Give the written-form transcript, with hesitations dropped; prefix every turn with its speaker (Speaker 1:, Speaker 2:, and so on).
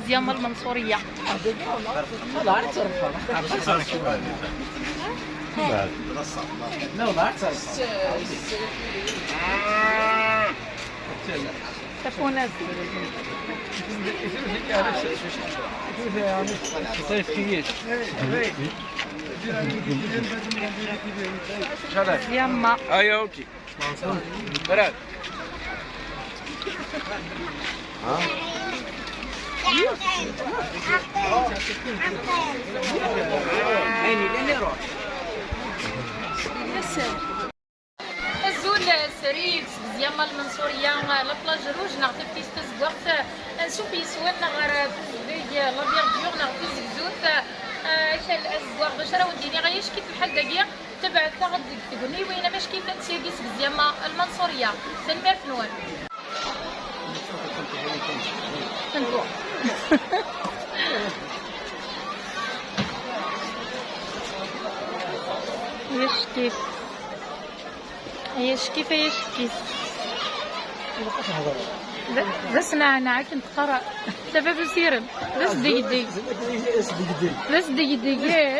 Speaker 1: زيامة المنصورية. شافونا زيامة.
Speaker 2: ايوه اوكي براد عيني لين يروح
Speaker 1: الزول سريت زيامة المنصورية لا بلاج روج نعطي فيستس وقت نشوف يسوان غير بيجي لا بيرديور نعطي زوت كان الازواج باش راه وديني غير كيف الحال دقيق تبع ثغد تقولي وين باش كيف نتسيقيس زيامة المنصورية تنمر فنوان يشكيف بس انا كنت قرا دابا بسيرن بس دقيق